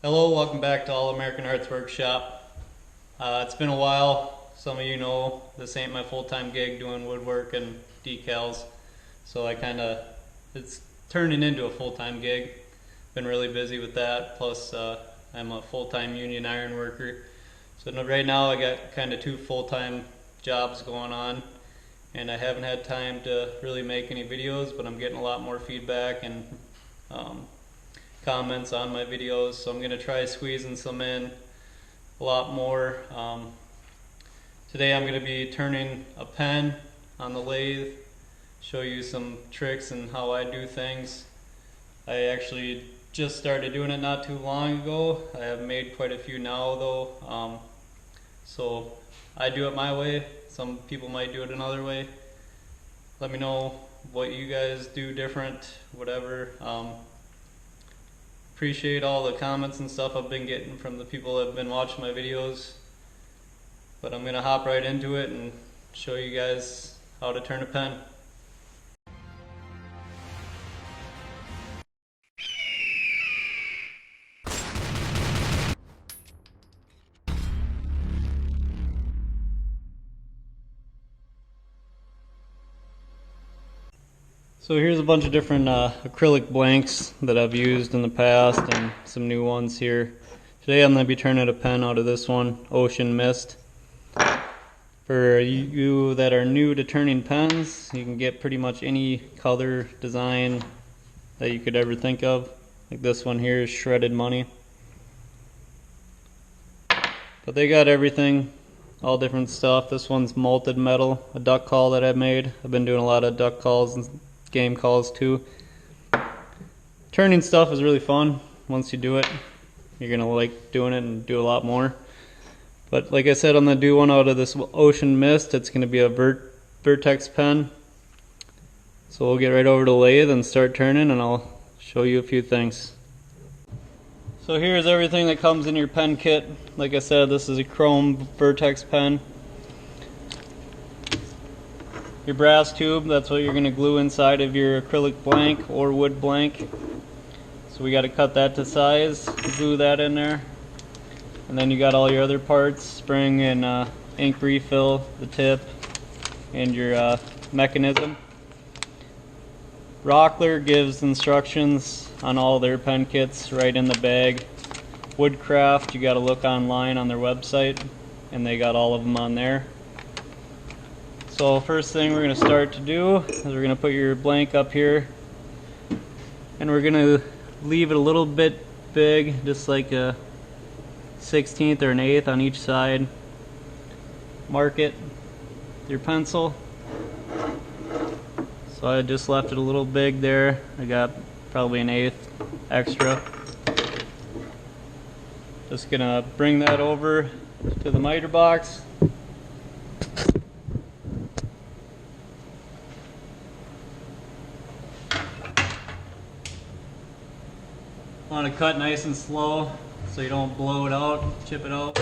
Hello, welcome back to All American Arts Workshop. It's been a while. Some of you know this ain't my full-time gig doing woodwork and decals, so it's turning into a full-time gig. Been really busy with that, plus I'm a full-time union iron worker. So right now I got kind of two full-time jobs going on, and I haven't had time to really make any videos, but I'm getting a lot more feedback and comments on my videos, so I'm going to try squeezing some in a lot more. Today I'm going to be turning a pen on the lathe, show you some tricks and how I do things. I actually just started doing it not too long ago. I have made quite a few now though, so I do it my way. Some people might do it another way. Let me know what you guys do different, whatever. Appreciate all the comments and stuff I've been getting from the people that have been watching my videos. But I'm gonna hop right into it and show you guys how to turn a pen. So here's a bunch of different acrylic blanks that I've used in the past and some new ones here. Today I'm going to be turning a pen out of this one, Ocean Mist. For you that are new to turning pens, you can get pretty much any color design that you could ever think of. Like this one here is Shredded Money. But they got everything, all different stuff. This one's Molted Metal, a duck call that I've made. I've been doing a lot of duck calls and game calls too. Turning stuff is really fun. Once you do it, you're gonna like doing it and do a lot more. But like I said, I'm gonna do one out of this Ocean Mist. It's gonna be a Vertex pen. So we'll get right over to the lathe and start turning, and I'll show you a few things. So here's everything that comes in your pen kit. Like I said, this is a chrome Vertex pen. Your brass tube, that's what you're going to glue inside of your acrylic blank or wood blank. So we got to cut that to size, glue that in there. And then you got all your other parts, spring and ink refill, the tip, and your mechanism. Rockler gives instructions on all their pen kits right in the bag. Woodcraft, you got to look online on their website, and they got all of them on there. So first thing we're going to start to do is we're going to put your blank up here, and we're going to leave it a little bit big, just like a 1/16 or an 1/8 on each side. Mark it with your pencil. So I just left it a little big there. I got probably an 1/8 extra. Just going to bring that over to the miter box. Want to cut nice and slow so you don't blow it out, chip it out.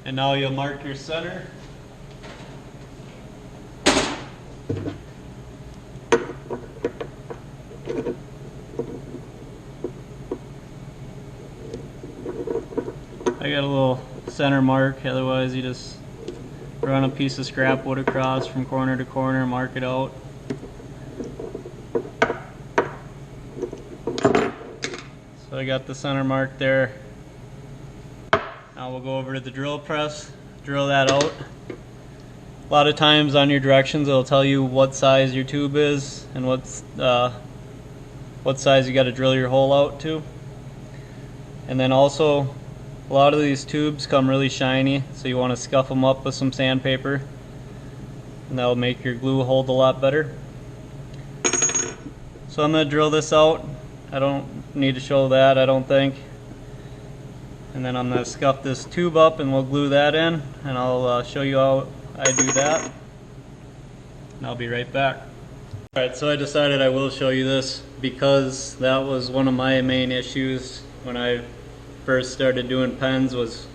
And now you'll mark your center. I got a little center mark, otherwise you just run a piece of scrap wood across from corner to corner, mark it out. So I got the center mark there. Now we'll go over to the drill press, drill that out. A lot of times on your directions it'll tell you what size your tube is and what size you got to drill your hole out to. And then also, a lot of these tubes come really shiny, so you want to scuff them up with some sandpaper, and that'll make your glue hold a lot better. So I'm going to drill this out. I don't need to show that, I don't think. And then I'm going to scuff this tube up and we'll glue that in, and I'll show you how I do that. And I'll be right back. Alright, so I decided I will show you this because that was one of my main issues when I first started doing pens, was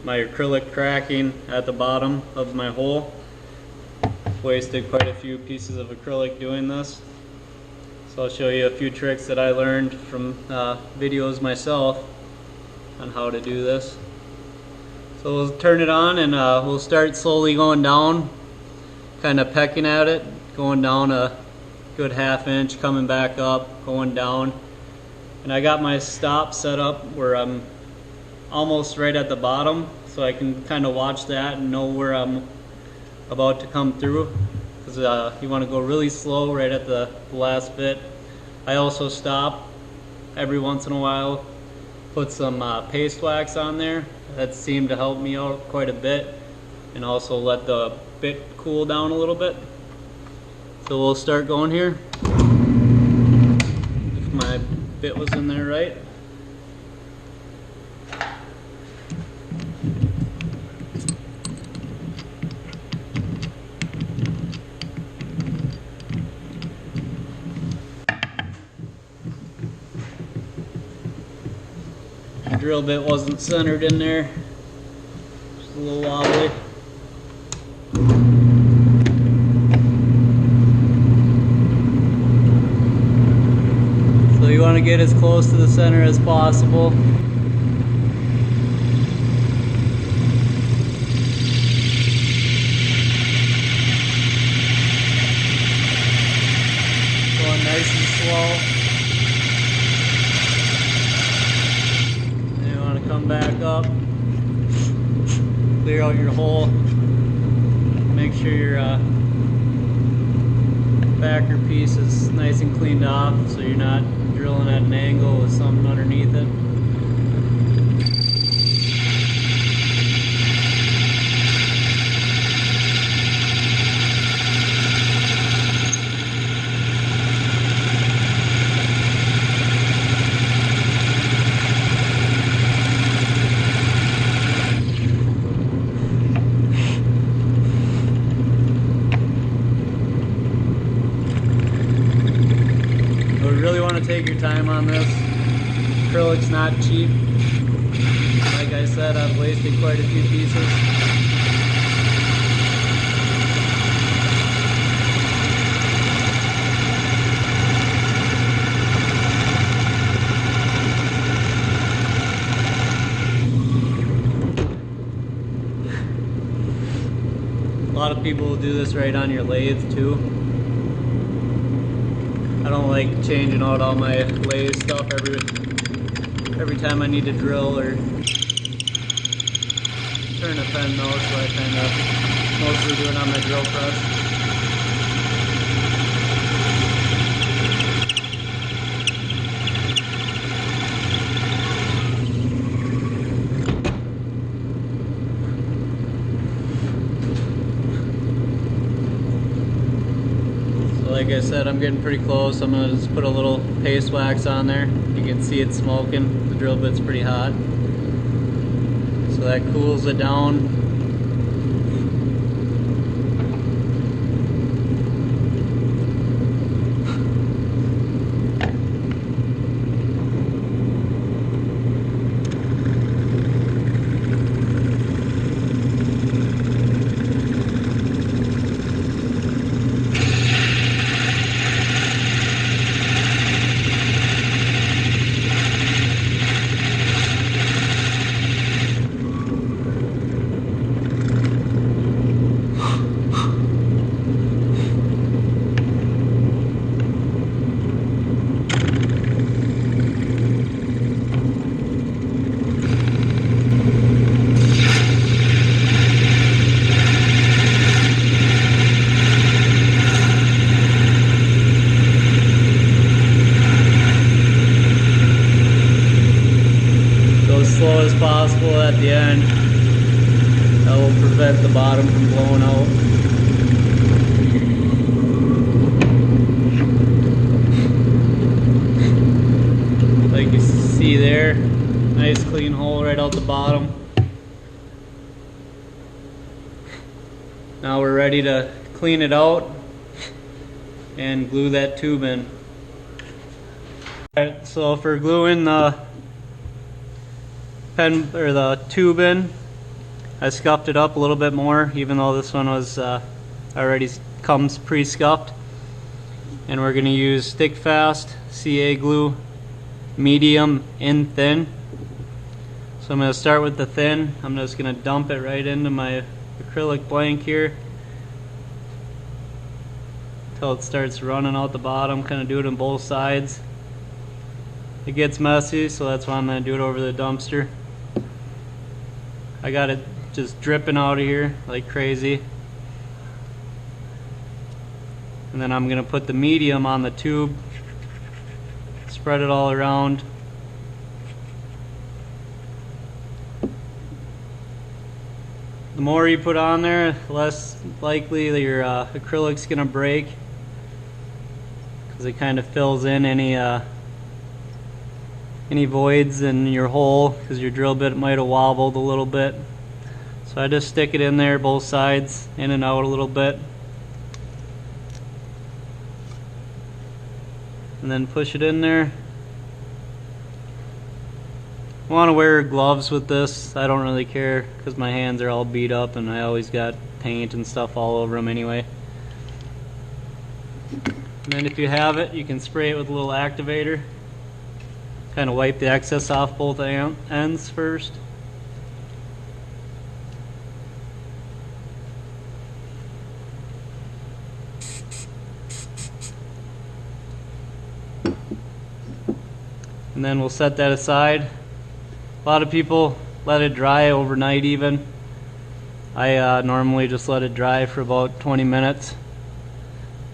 my acrylic cracking at the bottom of my hole. Wasted quite a few pieces of acrylic doing this. So I'll show you a few tricks that I learned from videos myself on how to do this. So we'll turn it on and we'll start slowly going down, kind of pecking at it, going down a good ½ inch, coming back up, going down. And I got my stop set up where I'm almost right at the bottom, so I can kind of watch that and know where I'm about to come through, because you want to go really slow right at the last bit. I also stop every once in a while, put some paste wax on there. That seemed to help me out quite a bit, and also let the bit cool down a little bit. So we'll start going here. If my bit was in there right. The drill bit wasn't centered in there, just a little wobbly. So you want to get as close to the center as possible. Going nice and slow. Come back up, clear out your hole, make sure your backer piece is nice and cleaned off so you're not drilling at an angle with something underneath it. Take your time on this. Acrylic's not cheap. Like I said, I've wasted quite a few pieces. A lot of people will do this right on your lathe too. I don't like changing out all my lathe stuff every time I need to drill or turn a pen though, so I kind of mostly do it on my drill press. Like I said, I'm getting pretty close. I'm going to just put a little paste wax on there. You can see it smoking. The drill bit's pretty hot. So that cools it down. Slow as possible at the end. That will prevent the bottom from blowing out. Like you see there, nice clean hole right out the bottom. Now we're ready to clean it out. and glue that tube in. Alright, so for gluing the pen or the tube in, I scuffed it up a little bit more, even though this one was already comes pre-scuffed. And we're going to use Stick Fast CA glue, medium and thin. So I'm going to start with the thin. I'm just going to dump it right into my acrylic blank here until it starts running out the bottom. Kind of do it on both sides. It gets messy, so that's why I'm going to do it over the dumpster. I got it just dripping out of here like crazy. And then I'm going to put the medium on the tube, spread it all around. The more you put on there, the less likely that your acrylic's going to break, because it kind of fills in any voids in your hole, because your drill bit might have wobbled a little bit. So I just stick it in there both sides, in and out a little bit, and then push it in there. I want to wear gloves with this. I don't really care because my hands are all beat up and I always got paint and stuff all over them anyway. And then if you have it, you can spray it with a little activator. Kind of wipe the excess off both ends first. And then we'll set that aside. A lot of people let it dry overnight even. I normally just let it dry for about 20 minutes.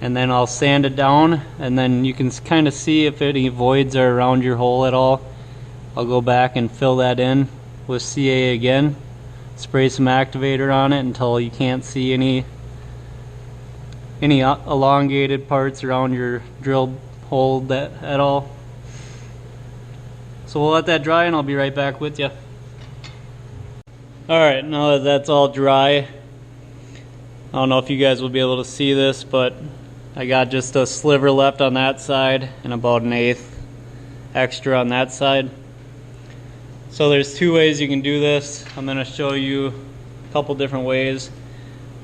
And then I'll sand it down, and then you can kind of see if any voids are around your hole at all. I'll go back and fill that in with CA again. Spray some activator on it until you can't see any elongated parts around your drill hole at all. So we'll let that dry and I'll be right back with you. Alright, now that that's all dry, I don't know if you guys will be able to see this, but I got just a sliver left on that side and about 1/8 extra on that side. So there's two ways you can do this. I'm going to show you a couple different ways.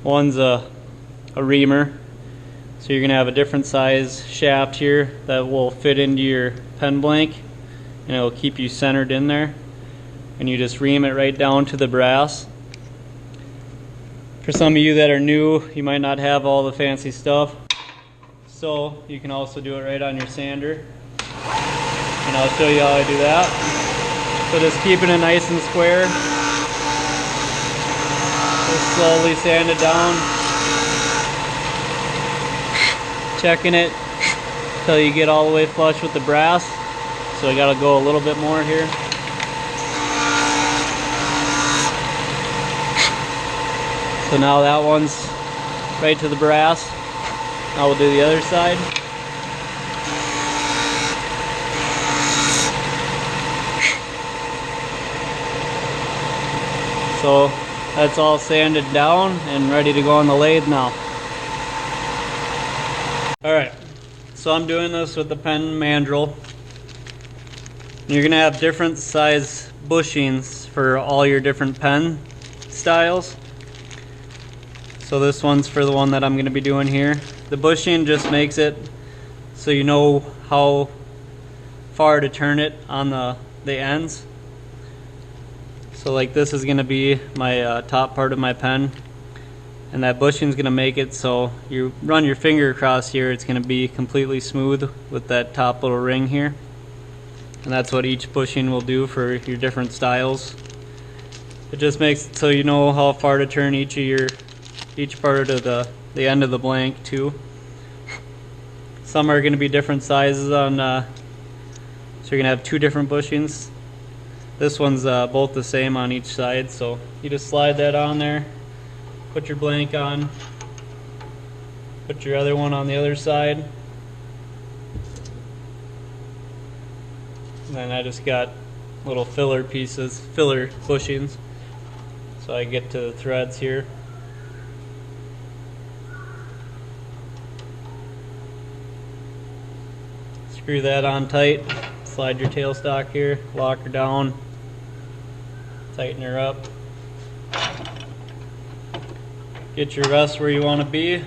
One's a reamer. So you're going to have a different size shaft here that will fit into your pen blank, and it will keep you centered in there. And you just ream it right down to the brass. For some of you that are new, you might not have all the fancy stuff. So you can also do it right on your sander. And I'll show you how I do that. So just keeping it nice and square. Just slowly sand it down. Checking it until you get all the way flush with the brass. So I gotta go a little bit more here. So now that one's right to the brass. Now we'll do the other side. So that's all sanded down and ready to go on the lathe now. Alright, so I'm doing this with the Penn mandrel. You're going to have different size bushings for all your different pen styles. So this one's for the one that I'm going to be doing here. The bushing just makes it so you know how far to turn it on the ends. So like this is going to be my top part of my pen, and that bushing is going to make it so you run your finger across here, it's going to be completely smooth with that top little ring here. And that's what each bushing will do for your different styles. It just makes it so you know how far to turn each part of the end of the blank too. Some are going to be different sizes on, so you're going to have two different bushings. This one's both the same on each side, so you just slide that on there, put your blank on, put your other one on the other side, and then I just got little filler bushings, so I get to the threads here. Screw that on tight. Slide your tailstock here, lock her down, tighten her up. Get your rest where you want to be.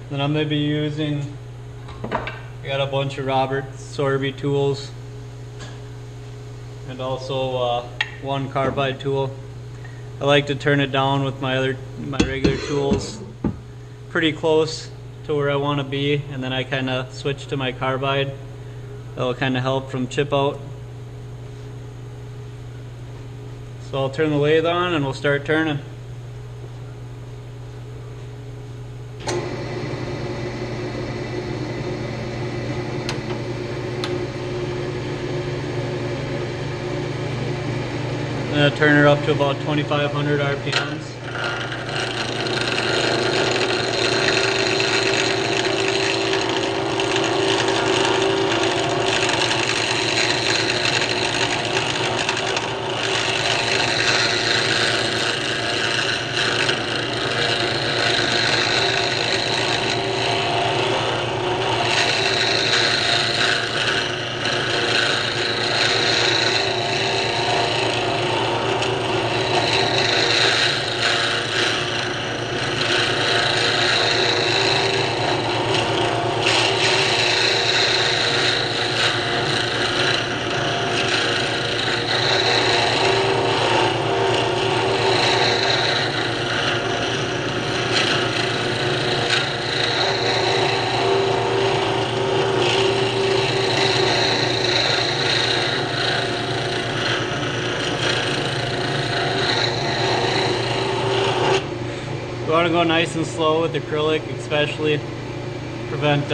Then I'm going to be using, I got a bunch of Robert Sorby tools and also one carbide tool. I like to turn it down with my regular tools pretty close to where I want to be, and then I kind of switch to my carbide. That'll kind of help from chip out. So I'll turn the lathe on and we'll start turning. I'm going to turn her up to about 2,500 RPMs. You want to go nice and slow with acrylic, especially prevent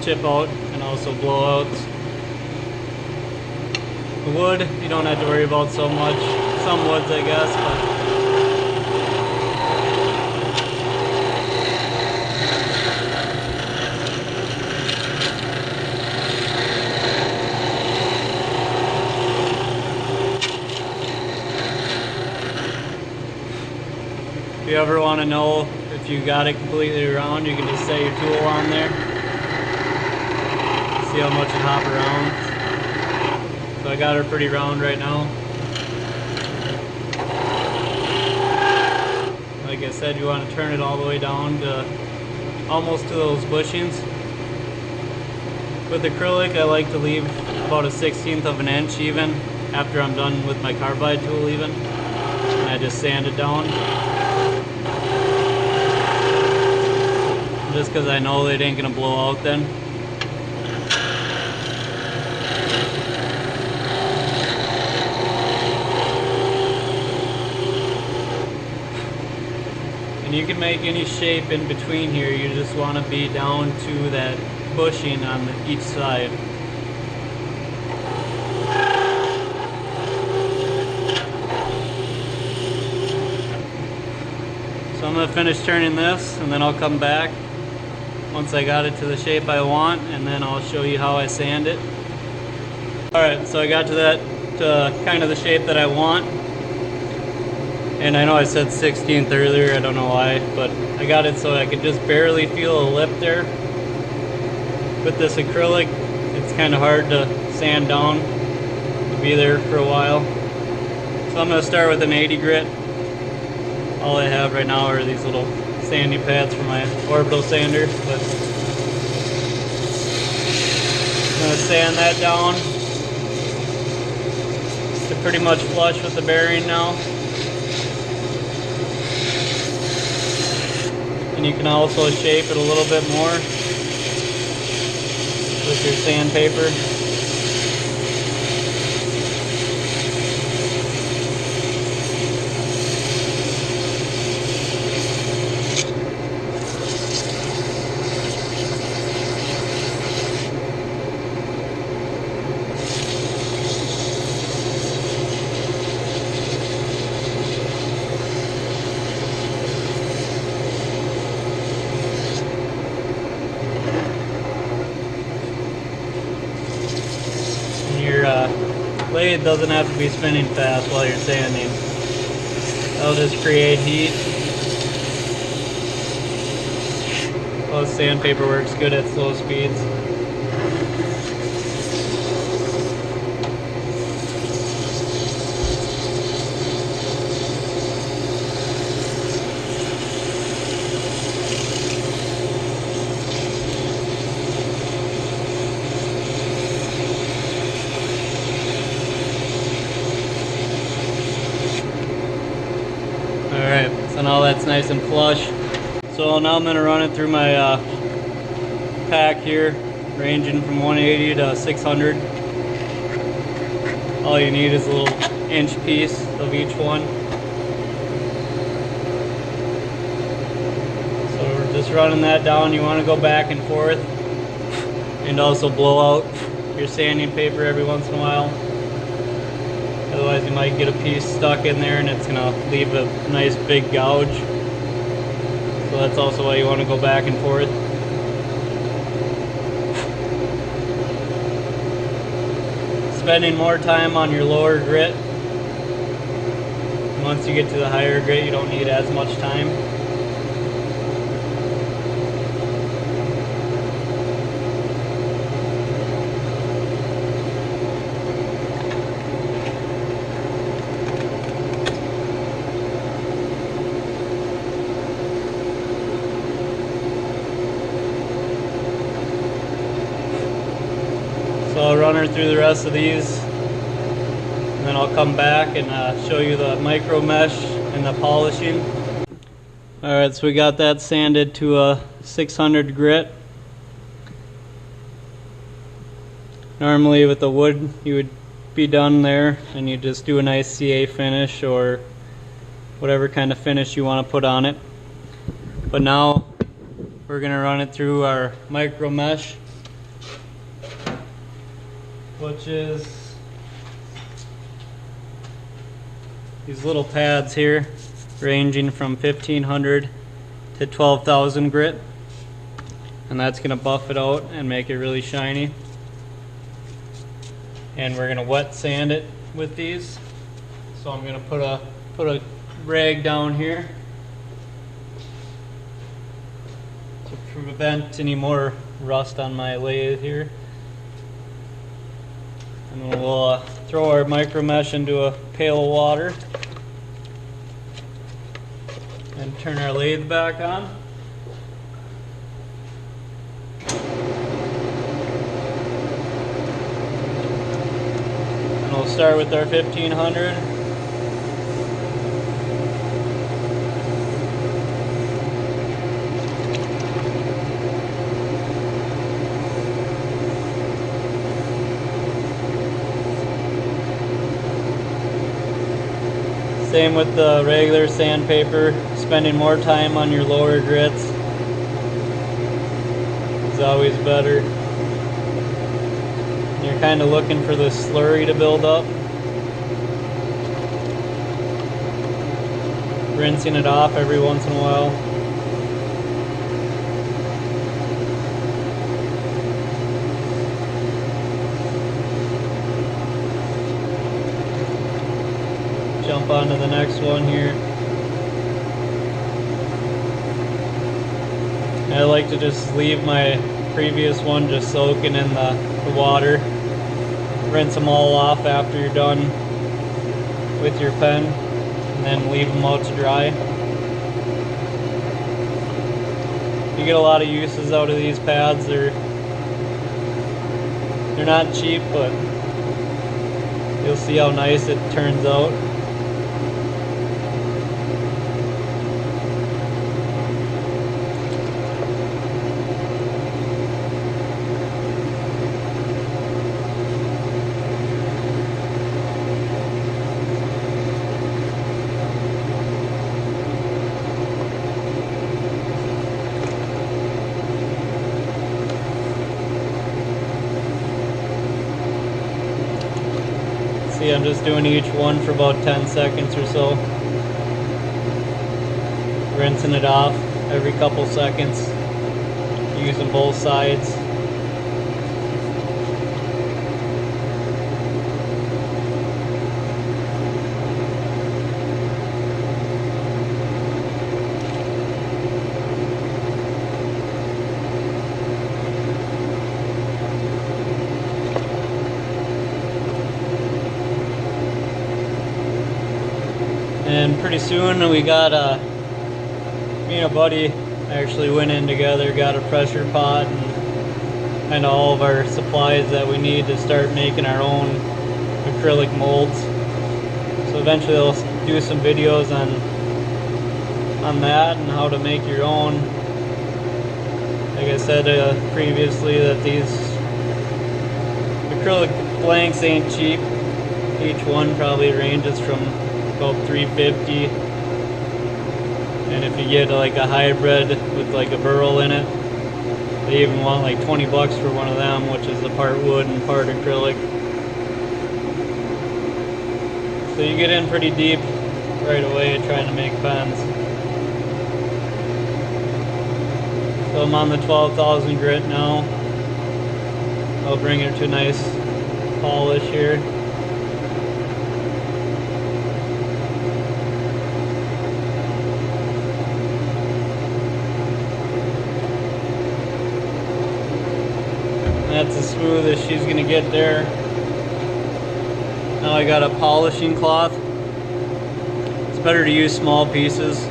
chip out and also blowouts. The wood, you don't have to worry about so much. Some woods, I guess, but if you ever want to know if you got it completely round, you can just set your tool on there. See how much it hop around. So I got her pretty round right now. Like I said, you want to turn it all the way down to almost to those bushings. With acrylic, I like to leave about a 1/16 of an inch even after I'm done with my carbide tool even. And I just sand it down. Just because I know it ain't gonna blow out then. And you can make any shape in between here. You just want to be down to that bushing on each side. So I'm gonna finish turning this and then I'll come back once I got it to the shape I want, and then I'll show you how I sand it. Alright, so I got to that kind of the shape that I want. And I know I said 16th earlier, I don't know why, but I got it so I could just barely feel a lip there. With this acrylic, it's kind of hard to sand down, to be there for a while. So I'm going to start with an 80 grit. All I have right now are these little sandy pads for my orbital sander, but I'm going to sand that down to pretty much flush with the bearing now. And you can also shape it a little bit more with your sandpaper. Your lathe doesn't have to be spinning fast while you're sanding. That'll just create heat. Plus sandpaper works good at slow speeds. Alright, so now that's nice and flush. So now I'm going to run it through my pack here, ranging from 180 to 600. All you need is a little inch piece of each one. So we're just running that down. You want to go back and forth and also blow out your sanding paper every once in a while. Otherwise you might get a piece stuck in there and it's going to leave a nice big gouge. So that's also why you want to go back and forth. Spending more time on your lower grit. Once you get to the higher grit, you don't need as much time. So I'll run her through the rest of these, and then I'll come back and show you the micro mesh and the polishing. Alright, so we got that sanded to a 600 grit. Normally with the wood you would be done there and you just do a nice CA finish or whatever kind of finish you want to put on it. But now we're going to run it through our micro mesh, which is these little pads here, ranging from 1500 to 12,000 grit, and that's going to buff it out and make it really shiny. And we're going to wet sand it with these. So I'm going to put a rag down here to prevent any more rust on my lathe here. And we'll throw our micro mesh into a pail of water and turn our lathe back on. And we'll start with our 1500. Same with the regular sandpaper, spending more time on your lower grits is always better. You're kind of looking for the slurry to build up. Rinsing it off every once in a while. Jump onto the next one here. I like to just leave my previous one just soaking in the water. Rinse them all off after you're done with your pen, and then leave them out to dry. You get a lot of uses out of these pads. They're not cheap, but you'll see how nice it turns out. See, I'm just doing each one for about 10 seconds or so. Rinsing it off every couple seconds, using both sides. pretty soon. We got me and a buddy actually went in together, got a pressure pot and all of our supplies that we need to start making our own acrylic molds. So eventually I'll do some videos on that and how to make your own. Like I said previously, that these acrylic blanks ain't cheap. Each one probably ranges from about $3.50, and if you get like a hybrid with like a burl in it, they even want like 20 bucks for one of them, which is a part wood and part acrylic. So you get in pretty deep right away trying to make pens. So I'm on the 12,000 grit now. I'll bring it to a nice polish here. That's as smooth as she's gonna get there. Now I got a polishing cloth. It's better to use small pieces,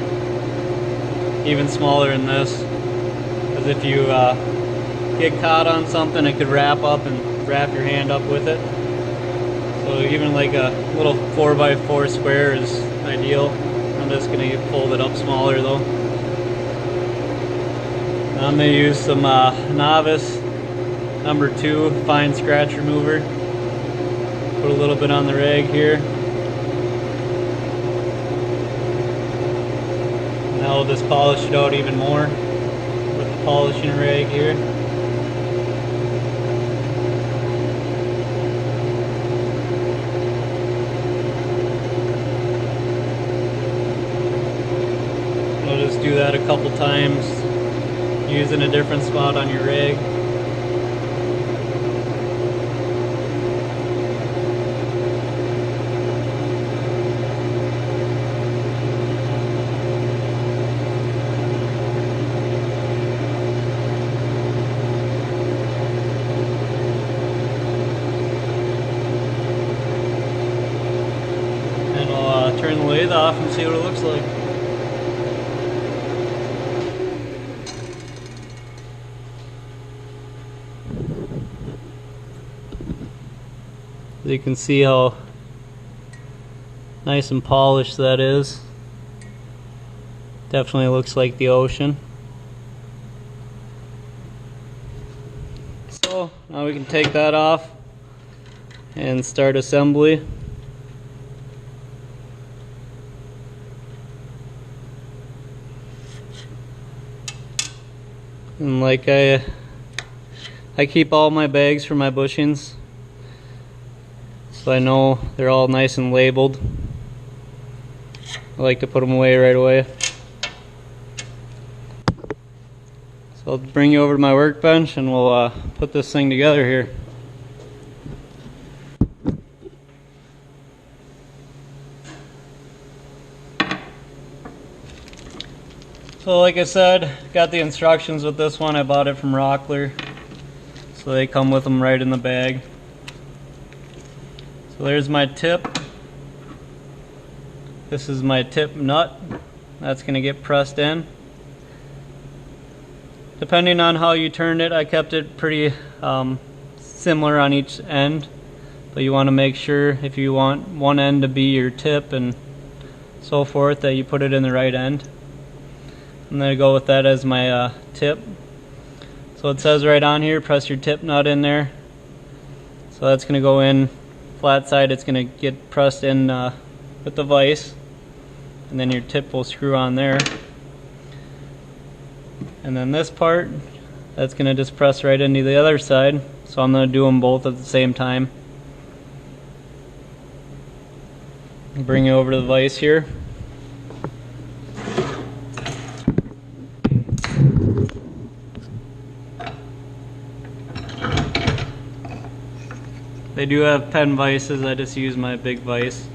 even smaller than this, because if you get caught on something, it could wrap up and wrap your hand up with it. So even like a little 4x4 square is ideal. I'm just gonna get folded up smaller though. I'm gonna use some Novice number 2 fine scratch remover. Put a little bit on the rag here. Now we'll just polish it out even more with the polishing rag here. We'll just do that a couple times using a different spot on your rag. Turn the lathe off and see what it looks like. You can see how nice and polished that is. Definitely looks like the ocean. So now we can take that off and start assembly. And like I keep all my bags for my bushings, so I know they're all nice and labeled. I like to put them away right away. So I'll bring you over to my workbench and we'll put this thing together here. So like I said, got the instructions with this one. I bought it from Rockler, so they come with them right in the bag. So there's my tip. This is my tip nut. That's going to get pressed in. Depending on how you turned it, I kept it pretty similar on each end, but you want to make sure if you want one end to be your tip and so forth, that you put it in the right end. I'm going to go with that as my tip. So it says right on here, press your tip nut in there. So that's going to go in flat side. It's going to get pressed in with the vise, and then your tip will screw on there. And then this part, that's going to just press right into the other side. So I'm going to do them both at the same time. Bring it over to the vise here. They do have pen vices, I just use my big vise.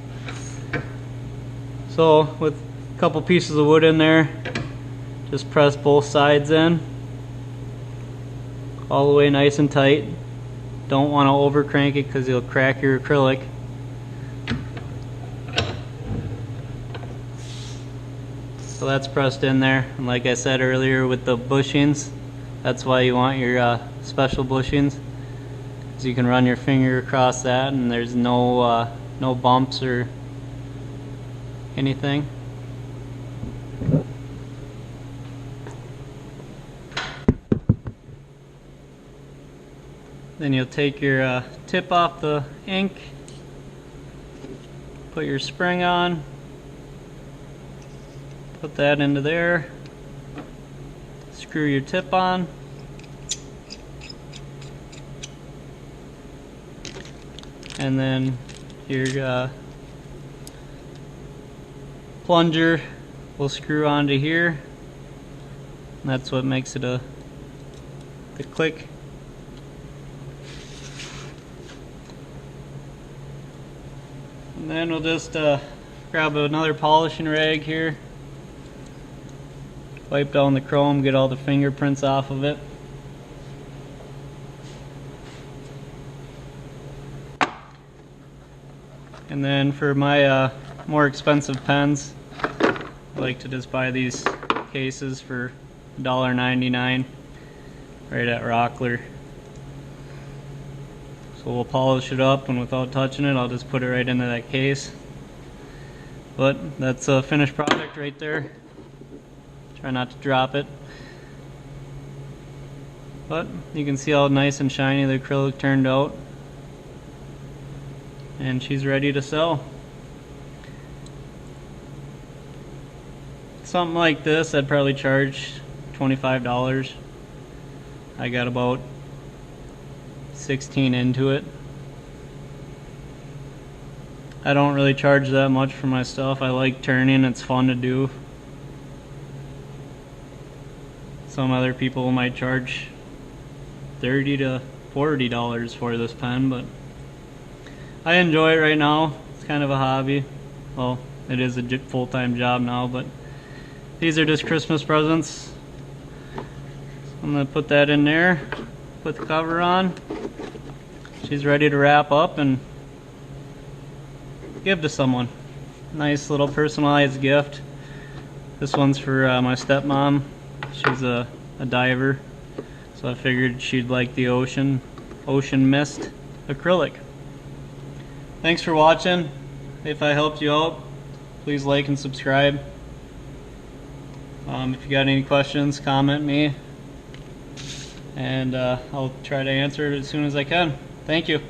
So with a couple pieces of wood in there, just press both sides in, all the way nice and tight. Don't want to over crank it because you'll crack your acrylic. So that's pressed in there, and like I said earlier with the bushings, that's why you want your special bushings, because you can run your finger across that and there's no bumps or anything. Then you'll take your tip off the ink, put your spring on, put that into there, screw your tip on, and then your plunger will screw onto here, and that's what makes it the click. And then we'll just grab another polishing rag here, wipe down the chrome, get all the fingerprints off of it. And then for my more expensive pens, I like to just buy these cases for $1.99 right at Rockler. So we'll polish it up, and without touching it, I'll just put it right into that case. But that's a finished product right there. Try not to drop it. But you can see how nice and shiny the acrylic turned out. And she's ready to sell. Something like this I'd probably charge $25. I got about 16 into it. I don't really charge that much for my stuff. I like turning, it's fun to do. Some other people might charge $30 to $40 for this pen, but I enjoy it right now. It's kind of a hobby. Well, it is a full-time job now, but these are just Christmas presents. I'm going to put that in there, put the cover on. She's ready to wrap up and give to someone. Nice little personalized gift. This one's for my stepmom. She's a diver, so I figured she'd like the ocean mist acrylic. Thanks for watching. If I helped you out, please like and subscribe. If you got any questions, comment me, and I'll try to answer it as soon as I can. Thank you.